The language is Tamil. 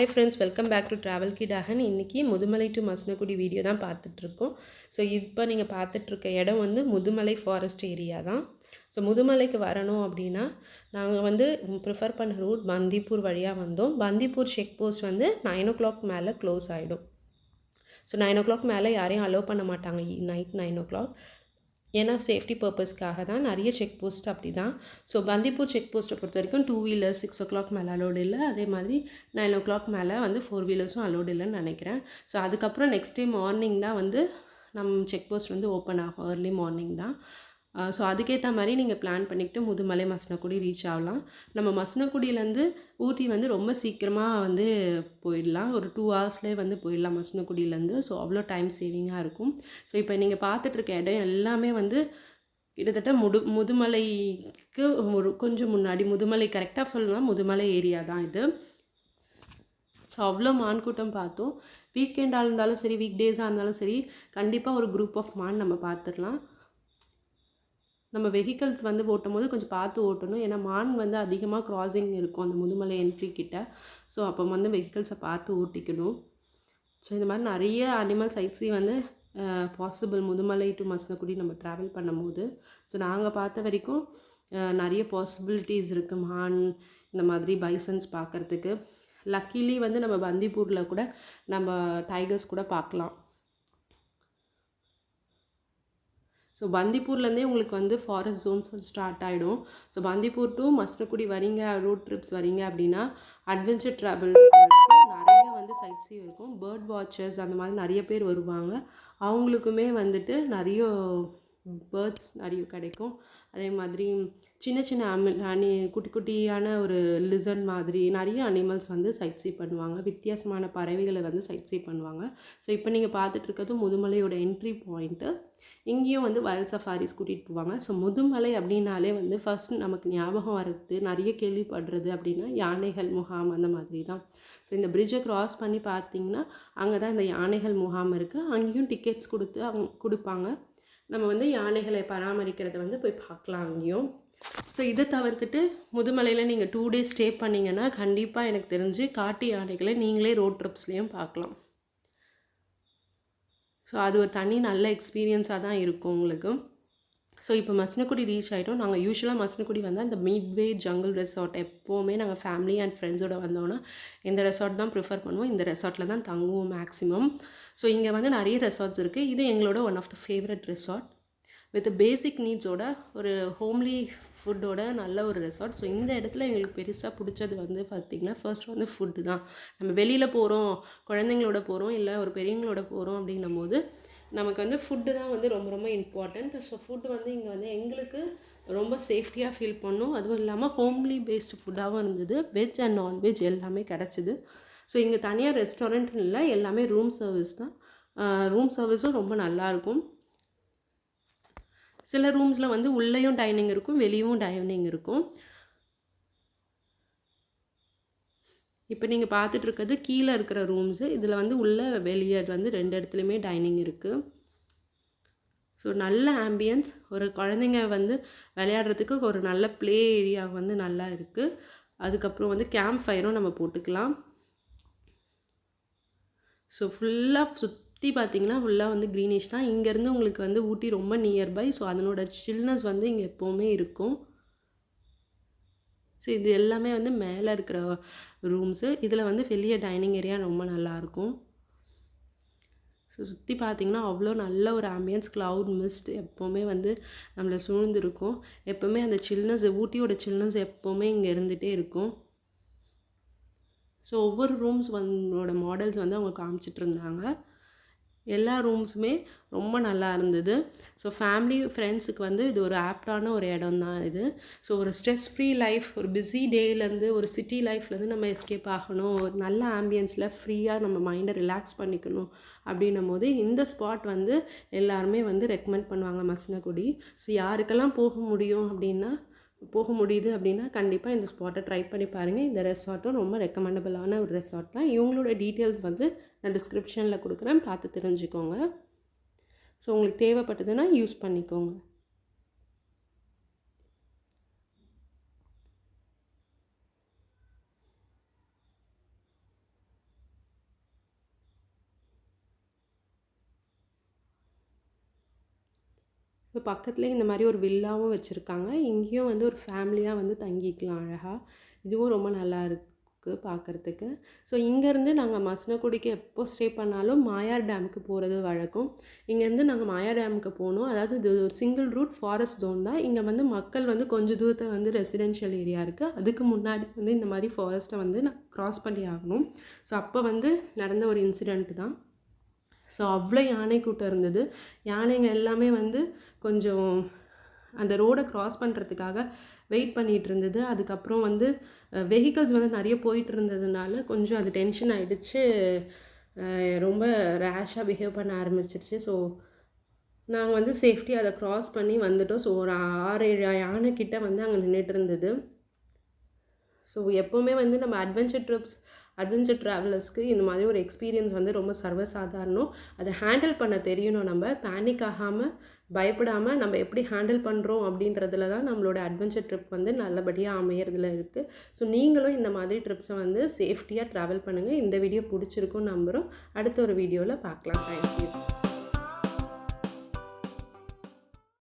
Hi friends, welcome back to travel kit Agan. இன்றைக்கி முதுமலை டு மசனக்குடி வீடியோ தான் பார்த்துட்ருக்கோம். ஸோ இப்போ நீங்கள் பார்த்துட்ருக்க இடம் வந்து முதுமலை ஃபாரஸ்ட் ஏரியா தான். ஸோ முதுமலைக்கு வரணும் அப்படின்னா நாங்கள் வந்து ப்ரிஃபர் பண்ண ரூட் பந்திப்பூர் வழியாக வந்தோம். பந்திப்பூர் செக் போஸ்ட் வந்து 9 o'clock மேலே க்ளோஸ் ஆகிடும். ஸோ 9 o'clock மேலே யாரையும் அலோவ் பண்ண மாட்டாங்க நைட் 9 o'clock. ஏன்னா சேஃப்டி பர்பஸ்க்காக தான். நிறைய செக் போஸ்ட் அப்படி தான். ஸோ பந்திப்பூர் செக் போஸ்ட்டை பொறுத்த வரைக்கும் 2 வீலர்ஸ் 6 o'clock மேலே அலோடு இல்லை. அதே மாதிரி 9 o'clock மேலே வந்து 4 வீலர்ஸும் அலோடு இல்லைன்னு நினைக்கிறேன். ஸோ அதுக்கப்புறம் நெக்ஸ்ட் டே மார்னிங் தான் வந்து நம்ம செக் போஸ்ட் வந்து ஓப்பன் ஆகும். ஏர்லி மார்னிங் தான். ஸோ அதுக்கேற்ற மாதிரி நீங்கள் பிளான் பண்ணிக்கிட்டு முதுமலை மசனக்குடி ரீச் ஆகலாம். நம்ம மசனக்குடியிலேருந்து ஊட்டி வந்து ரொம்ப சீக்கிரமாக வந்து போயிடலாம். ஒரு 2 hours வந்து போயிடலாம் மசனக்குடியிலேருந்து. ஸோ அவ்வளோ டைம் சேவிங்காக இருக்கும். ஸோ இப்போ நீங்கள் பார்த்துட்ருக்க இடம் எல்லாமே வந்து கிட்டத்தட்ட முதுமலைக்கு ஒரு கொஞ்சம் முன்னாடி, முதுமலை கரெக்டாக சொல்லலாம் முதுமலை ஏரியா தான் இது. ஸோ அவ்வளோ மான் கூட்டம் பார்த்தோம். வீக்கெண்டாக இருந்தாலும் சரி, வீக் டேஸாக இருந்தாலும் சரி, கண்டிப்பாக ஒரு குரூப் ஆஃப் மான் நம்ம பார்த்துடலாம். நம்ம வெஹிக்கல்ஸ் வந்து ஓட்டும் போது கொஞ்சம் பார்த்து ஓட்டணும். ஏன்னா மான் வந்து அதிகமாக க்ராசிங் இருக்கும் அந்த முதுமலை என்ட்ரி கிட்ட. ஸோ அப்போ வந்து வெஹிக்கல்ஸை பார்த்து ஓட்டிக்கணும். ஸோ இந்த மாதிரி நிறைய அனிமல் சைட்ஸையும் வந்து பாசிபிள் முதுமலை டு மசனக்குடி நம்ம ட்ராவல் பண்ணும்போது. ஸோ நாங்கள் பார்த்த வரைக்கும் நிறைய பாசிபிலிட்டிஸ் இருக்குது மான் இந்த மாதிரி பைசன்ஸ் பார்க்குறதுக்கு. லக்கிலி வந்து நம்ம பந்திப்பூரில் கூட நம்ம டைகர்ஸ் கூட பார்க்கலாம். ஸோ பந்திப்பூர்லேருந்தே உங்களுக்கு வந்து ஃபாரஸ்ட் ஜோன்ஸ் ஸ்டார்ட் ஆகிடும். ஸோ பந்திப்பூர் டு மசனக்குடி வரீங்க, ரோட் ட்ரிப்ஸ் வரீங்க அப்படின்னா அட்வென்ச்சர் ட்ராவல் நிறைய வந்து சைட்ஸே இருக்கும். பேர்ட் வாட்சர்ஸ் அந்த மாதிரி நிறைய பேர் வருவாங்க. அவங்களுக்குமே வந்துட்டு நிறைய பேர்ட்ஸ் நிறைய கிடைக்கும். அதே மாதிரி சின்ன சின்ன குட்டி குட்டியான ஒரு லிசர்ட் மாதிரி நிறைய அனிமல்ஸ் வந்து சைட் சீ பண்ணுவாங்க. வித்தியாசமான பறவைகளை வந்து சைட் சீ பண்ணுவாங்க. ஸோ இப்போ நீங்கள் பார்த்துட்ருக்கிறது முதுமலையோட என்ட்ரி பாயிண்ட்டு. இங்கேயும் வந்து வைல்ட் சஃபாரிஸ் கூட்டிகிட்டு போவாங்க. ஸோ முதுமலை அப்படின்னாலே வந்து ஃபர்ஸ்ட் நமக்கு ஞாபகம் வர்றது நிறைய கேள்விப்படுறது அப்படின்னா யானைகள் முகாம் அந்த மாதிரி தான். ஸோ இந்த பிரிட்ஜை க்ராஸ் பண்ணி பார்த்தீங்கன்னா அங்கே தான் இந்த யானைகள் முகாம் இருக்குது. அங்கேயும் டிக்கெட்ஸ் கொடுத்து அவங்க கொடுப்பாங்க. நம்ம வந்து யானைகளை பராமரிக்கிறத வந்து போய் பார்க்கலாம் அங்கேயும். ஸோ இதை தவிர்த்துட்டு முதுமலையில் நீங்கள் 2 days ஸ்டே பண்ணிங்கன்னா கண்டிப்பாக எனக்கு தெரிஞ்சு காட்டு யானைகளை நீங்களே ரோட் ட்ரிப்ஸ்லேயும் பார்க்கலாம். ஸோ அது ஒரு தனி நல்ல எக்ஸ்பீரியன்ஸாக தான் இருக்கும் உங்களுக்கு. ஸோ இப்போ மசனக்குடி ரீச் ஆகிட்டோம். நாங்கள் யூஸ்வலாக மசனக்குடி வந்தால் இந்த மிட்வே ஜங்கிள் ரெசார்ட் எப்போவுமே நாங்கள் ஃபேமிலி அண்ட் ஃப்ரெண்ட்ஸோடு வந்தோன்னா இந்த ரெசார்ட் தான் ப்ரிஃபர் பண்ணுவோம். இந்த ரெசார்ட்டில் தான் தங்குவோம் மேக்ஸிமம். ஸோ இங்கே வந்து நிறைய ரெசார்ட்ஸ் இருக்குது. இது எங்களோட one of the favourite resort with basic நீட்ஸோட ஒரு ஹோம்லி ஃபுட்டோட நல்ல ஒரு ரெசார்ட். ஸோ இந்த இடத்துல எங்களுக்கு பெருசாக பிடிச்சது வந்து பார்த்திங்கன்னா ஃபர்ஸ்ட் வந்து ஃபுட்டு தான். நம்ம வெளியில் போகிறோம், குழந்தைங்களோட போகிறோம், இல்லை ஒரு பெரியவங்களோட போகிறோம் அப்படின்னும் போது நமக்கு வந்து ஃபுட்டு தான் வந்து ரொம்ப ரொம்ப இம்பார்ட்டண்ட். ஸோ ஃபுட்டு வந்து இங்கே வந்து எங்களுக்கு ரொம்ப சேஃப்டியாக ஃபீல் பண்ணோம். அதுவும் இல்லாமல் ஹோம்லி பேஸ்டு ஃபுட்டாகவும் இருந்தது. வெஜ் அண்ட் நான்வெஜ் எல்லாமே கிடச்சிது. ஸோ இங்கே தனியாக ரெஸ்டாரண்ட்னு இல்லை, எல்லாமே ரூம் சர்வீஸ் தான். ரூம் சர்வீஸும் ரொம்ப நல்லாயிருக்கும். சில ரூம்ஸில் வந்து உள்ளேயும் டைனிங் இருக்கும், வெளியும் டைனிங் இருக்கும். இப்போ நீங்கள் பார்த்துட்ருக்கிறது கீழே இருக்கிற ரூம்ஸு. இதில் வந்து உள்ளே வெளியே வந்து 2 இடத்துலையுமே டைனிங் இருக்குது. ஸோ நல்ல ஆம்பியன்ஸ், ஒரு குழந்தைங்க வந்து விளையாடுறதுக்கு ஒரு நல்ல ப்ளே ஏரியா வந்து நல்லா இருக்குது. அதுக்கப்புறம் வந்து கேம்ப் ஃபயரும் நம்ம போட்டுக்கலாம். ஸோ ஃபுல்லாக சுற்றி பார்த்திங்கன்னா ஃபுல்லாக வந்து க்ரீனிஷ் தான். இங்கேருந்து உங்களுக்கு வந்து ஊட்டி ரொம்ப நியர்பை. ஸோ அதனோட சில்னஸ் வந்து இங்கே எப்போவுமே இருக்கும். ஸோ இது எல்லாமே வந்து மேலே இருக்கிற ரூம்ஸு. இதில் வந்து வெளியே டைனிங் ஏரியா ரொம்ப நல்லாயிருக்கும். ஸோ சுற்றி பார்த்திங்கன்னா அவ்வளோ நல்ல ஒரு ஆம்பியன்ஸ், க்ளவுட் மிஸ்ட் எப்போவுமே வந்து நம்மளை சூழ்ந்துருக்கும். எப்போவுமே அந்த சில்னஸ், ஊட்டியோட சில்னஸ் எப்போவுமே இங்கே இருந்துகிட்டே இருக்கும். ஸோ ஒவ்வொரு ரூம்ஸ் வந்தோட மாடல்ஸ் வந்து அவங்க காமிச்சிட்டு இருந்தாங்க. எல்லா ரூம்ஸுமே ரொம்ப நல்லா இருந்தது. ஸோ ஃபேமிலி ஃப்ரெண்ட்ஸுக்கு வந்து இது ஒரு ஆப்டான ஒரு இடம் தான் இது. ஸோ ஒரு ஸ்ட்ரெஸ் ஃப்ரீ லைஃப், ஒரு பிஸி டேலேருந்து, ஒரு சிட்டி லைஃப்லேருந்து நம்ம எஸ்கேப் ஆகணும், ஒரு நல்ல ஆம்பியன்ஸில் ஃப்ரீயாக நம்ம மைண்டை ரிலாக்ஸ் பண்ணிக்கணும் அப்படின்னும் போது இந்த ஸ்பாட் வந்து எல்லாருமே வந்து ரெக்கமெண்ட் பண்ணுவாங்க மசனக்குடி. ஸோ யாருக்கெல்லாம் போக முடியுது அப்படின்னா கண்டிப்பாக இந்த ஸ்பாட்டை ட்ரை பண்ணி பாருங்கள். இந்த ரெசார்ட்டும் ரொம்ப ரெக்கமெண்டபிளான ஒரு ரெசார்ட் தான். இவங்களோட டீட்டெயில்ஸ் வந்து நான் டிஸ்கிரிப்ஷனில் கொடுக்குறேன், பார்த்து தெரிஞ்சுக்கோங்க. ஸோ உங்களுக்கு தேவைப்பட்டதுன்னா யூஸ் பண்ணிக்கோங்க. இப்போ பக்கத்துலேயே இந்த மாதிரி ஒரு வில்லாவும் வச்சுருக்காங்க. இங்கேயும் வந்து ஒரு ஃபேமிலியாக வந்து தங்கிக்கலாம் அழகாக. இதுவும் ரொம்ப நல்லா இருக்குது பார்க்குறதுக்கு. ஸோ இங்கேருந்து நாங்கள் மசனக்குடிக்கு எப்போ ஸ்டே பண்ணாலும் மாயார் டேமுக்கு போகிறது வழக்கம். இங்கேருந்து நாங்கள் மாயார் டேமுக்கு போகணும். அதாவது இது ஒரு சிங்கிள் ரூட் ஃபாரஸ்ட் ஜோன் தான். இங்கே வந்து மக்கள் வந்து கொஞ்சம் தூரத்தில் வந்து ரெசிடென்ஷியல் ஏரியா இருக்குது. அதுக்கு முன்னாடி வந்து இந்த மாதிரி ஃபாரஸ்ட்டை வந்து நான் க்ராஸ் பண்ணி ஆகணும். ஸோ அப்போ வந்து நடந்த ஒரு இன்சிடெண்ட் தான். ஸோ அவ்வளோ யானை கூட்டம் இருந்தது. யானைங்க எல்லாமே வந்து கொஞ்சம் அந்த ரோடை க்ராஸ் பண்ணுறதுக்காக வெயிட் பண்ணிகிட்டு இருந்தது. அதுக்கப்புறம் வந்து வெஹிக்கல்ஸ் வந்து நிறைய போயிட்டு இருந்ததுனால கொஞ்சம் அது டென்ஷன் ஆகிடுச்சு. ரொம்ப ரேஷாக பிஹேவ் பண்ண ஆரம்பிச்சிருச்சு. ஸோ நாங்கள் வந்து சேஃப்டி அதை க்ராஸ் பண்ணி வந்துட்டோம். ஸோ ஒரு 6-7 யானை கிட்ட வந்து அங்கே நின்றுட்டு இருந்தது. ஸோ எப்போவுமே வந்து நம்ம அட்வென்ச்சர் ட்ராவலர்ஸ்க்கு இந்த மாதிரி ஒரு எக்ஸ்பீரியன்ஸ் வந்து ரொம்ப சர்வசாதாரணம். அதை ஹேண்டில் பண்ண தெரியணும். நம்ம பேனிக் ஆகாமல் பயப்படாமல் நம்ம எப்படி ஹேண்டில் பண்ணுறோம் அப்படின்றதுல தான் நம்மளோட அட்வென்ச்சர் ட்ரிப் வந்து நல்லபடியாக அமையறதுல இருக்குது. ஸோ நீங்களும் இந்த மாதிரி ட்ரிப்ஸை வந்து சேஃப்டியாக ட்ராவல் பண்ணுங்கள். இந்த வீடியோ பிடிச்சிருக்குன்னு நம்புகிறோம். அடுத்த ஒரு வீடியோவில் பார்க்கலாம். தேங்க்யூ.